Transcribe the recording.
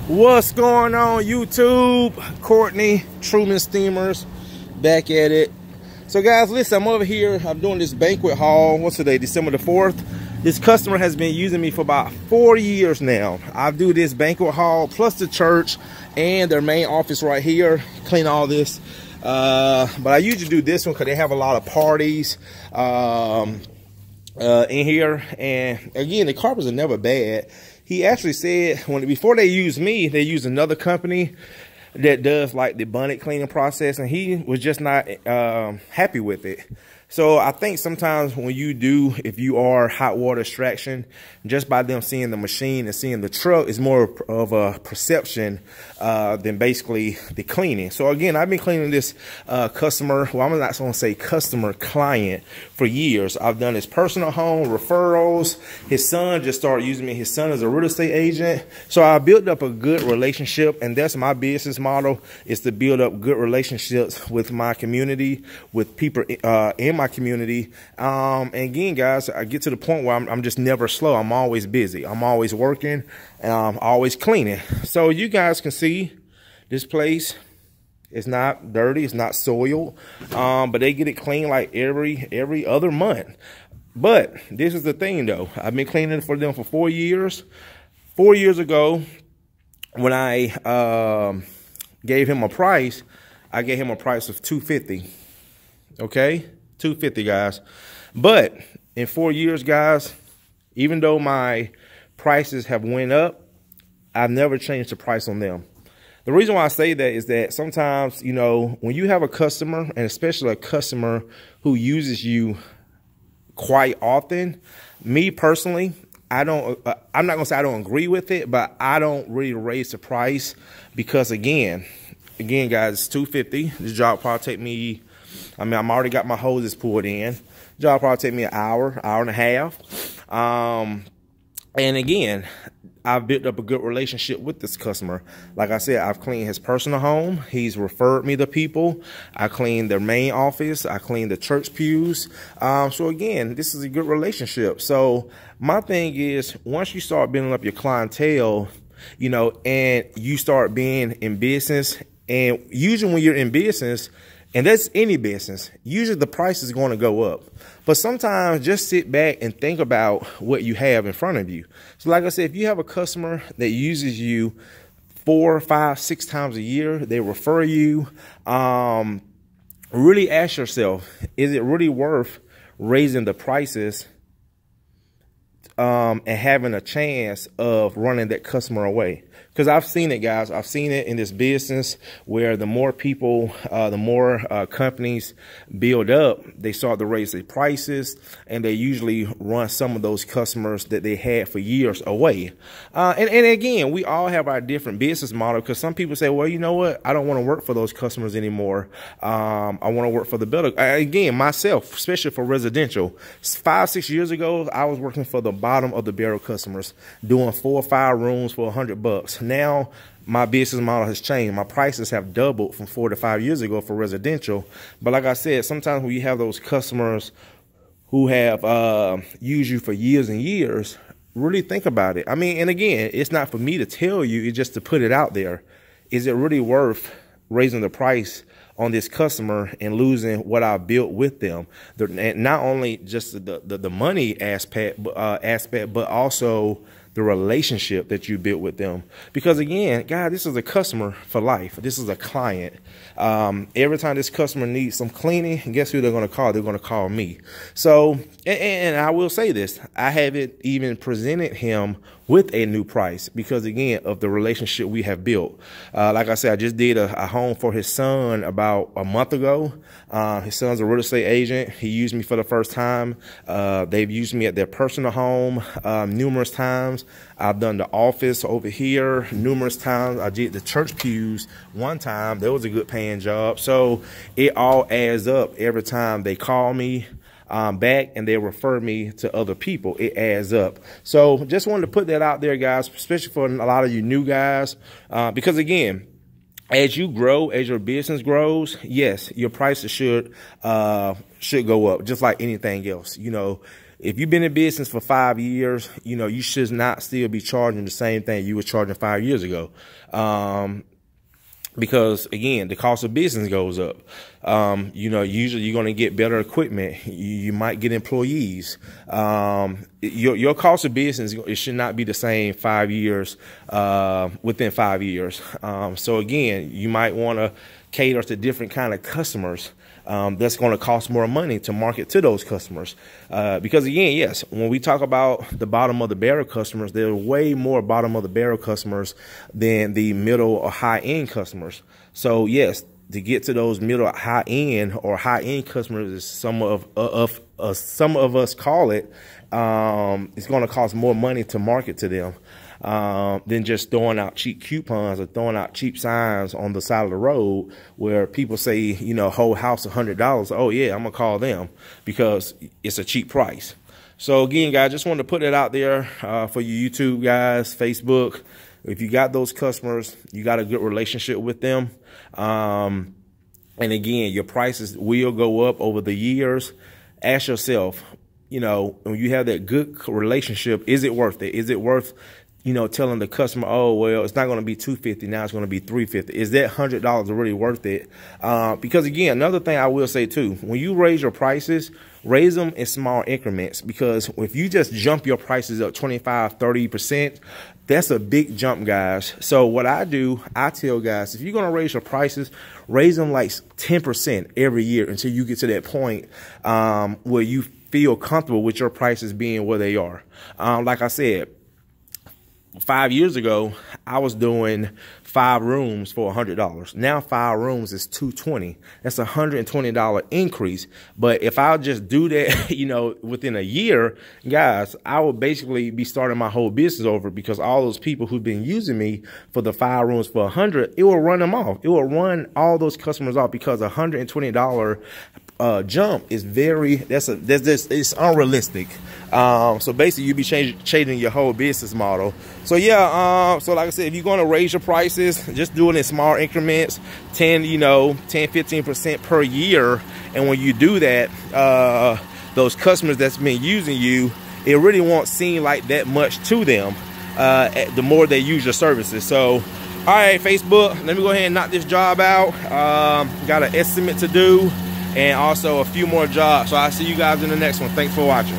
What's going on, YouTube? Courtney, Truman Steamers, back at it. So guys, listen, I'm over here, I'm doing this banquet hall. What's today, December the 4th? This customer has been using me for about 4 years now. I do this banquet hall plus the church and their main office right here, clean all this. But I usually do this one because they have a lot of parties in here. And again, the carpets are never bad. He actually said before they used me, they used another company that does like the bonnet cleaning process, and he was just not happy with it. So I think sometimes when if you are hot water extraction, just by them seeing the machine and seeing the truck is more of a perception than basically the cleaning. So again, I've been cleaning this customer, well, I'm not going to say customer, client, for years. I've done his personal home, referrals. His son just started using me. His son is a real estate agent. So I built up a good relationship, and that's my business model, is to build up good relationships with my community, with people in my community. And again, guys, I get to the point where I'm just never slow. I'm always busy. I'm always working, and I'm always cleaning. So you guys can see this place. It's not dirty. It's not soiled. But they get it clean like every other month. But this is the thing, though. I've been cleaning for them for 4 years. 4 years ago, when I gave him a price, I gave him a price of $250. Okay, $250, guys. But in 4 years, guys, even though my prices have went up, I've never changed the price on them. The reason why I say that is that sometimes, you know, when you have a customer, and especially a customer who uses you quite often, me personally, I'm not gonna say I don't agree with it, but I don't really raise the price because again, guys, it's $250. This job probably take me, I'm already got my hoses pulled in. Job probably take me an hour and a half. And again, I've built up a good relationship with this customer. Like I said, I've cleaned his personal home. He's referred me to people. I cleaned their main office. I cleaned the church pews. So again, this is a good relationship. So my thing is, once you start building up your clientele, you know, and you start being in business, and usually when you're in business, and that's any business, usually the price is going to go up. But sometimes just sit back and think about what you have in front of you. So like I said, if you have a customer that uses you 4, 5, 6 times a year, they refer you, really ask yourself, is it really worth raising the prices and having a chance of running that customer away? Because I've seen it, guys. I've seen it in this business where the more people, the more companies build up, they start to raise their prices, and they usually run some of those customers that they had for years away. And again, we all have our different business model, because some people say, well, you know what? I don't want to work for those customers anymore. I want to work for the better. Again, myself, especially for residential, 5, 6 years ago, I was working for the bottom of the barrel customers, doing 4 or 5 rooms for $100. Now my business model has changed. My prices have doubled from 4 to 5 years ago for residential. But like I said, sometimes when you have those customers who have used you for years and years, really think about it. I mean, and again, it's not for me to tell you, it's just to put it out there. Is it really worth raising the price on this customer and losing what I built with them? And not only just the money aspect, but also the relationship that you built with them. Because again, God, this is a customer for life. This is a client. Every time this customer needs some cleaning, guess who they're going to call? They're going to call me. So, and I will say this, I haven't even presented him with a new price because, again, of the relationship we have built. Like I said, I just did a home for his son about a month ago. His son's a real estate agent. He used me for the first time. They've used me at their personal home numerous times. I've done the office over here numerous times. I did the church pews one time. That was a good paying job. So it all adds up every time they call me back and they refer me to other people. It adds up. So just wanted to put that out there, guys, especially for a lot of you new guys, because again, as you grow, as your business grows, yes, your prices should go up, just like anything else. You know, if you've been in business for 5 years, you know, you should not still be charging the same thing you were charging 5 years ago. Because again, the cost of business goes up. You know, usually you're going to get better equipment. You might get employees. Your cost of business, it should not be the same 5 years, within 5 years. So again, you might want to cater to different kind of customers. That's going to cost more money to market to those customers. Because again, yes, when we talk about the bottom of the barrel customers, there are way more bottom of the barrel customers than the middle or high end customers. So yes, to get to those middle, high end or high end customers, is some of us call it, it's going to cost more money to market to them. Than just throwing out cheap coupons or throwing out cheap signs on the side of the road where people say, you know, whole house $100. Oh yeah, I'm gonna call them because it's a cheap price. So again, guys, just wanted to put it out there for you YouTube guys, Facebook. If you got those customers, you got a good relationship with them. And again, your prices will go up over the years. Ask yourself, you know, when you have that good relationship, is it worth it? Is it worth, you know, telling the customer, oh, well, it's not going to be $250. Now it's going to be $350. Is that $100 really worth it? Because again, another thing I will say too, when you raise your prices, raise them in small increments, because if you just jump your prices up 25, 30%, that's a big jump, guys. So what I do, I tell guys, if you're going to raise your prices, raise them like 10% every year until you get to that point where you feel comfortable with your prices being where they are. Like I said, 5 years ago, I was doing 5 rooms for $100. Now 5 rooms is $220. That's a $120 increase. But if I just do that, you know, within a year, guys, I would basically be starting my whole business over, because all those people who've been using me for the 5 rooms for $100, it will run them off. It will run all those customers off, because a $120 jump is it's unrealistic. So basically you be changing your whole business model. So yeah, so like I said, if you're going to raise your prices, just do it in small increments, 10-15% per year. And when you do that, those customers that's been using you, it really won't seem like that much to them the more they use your services. So all right, Facebook, let me go ahead and knock this job out. Got an estimate to do, and also a few more jobs. So I'll see you guys in the next one. Thanks for watching.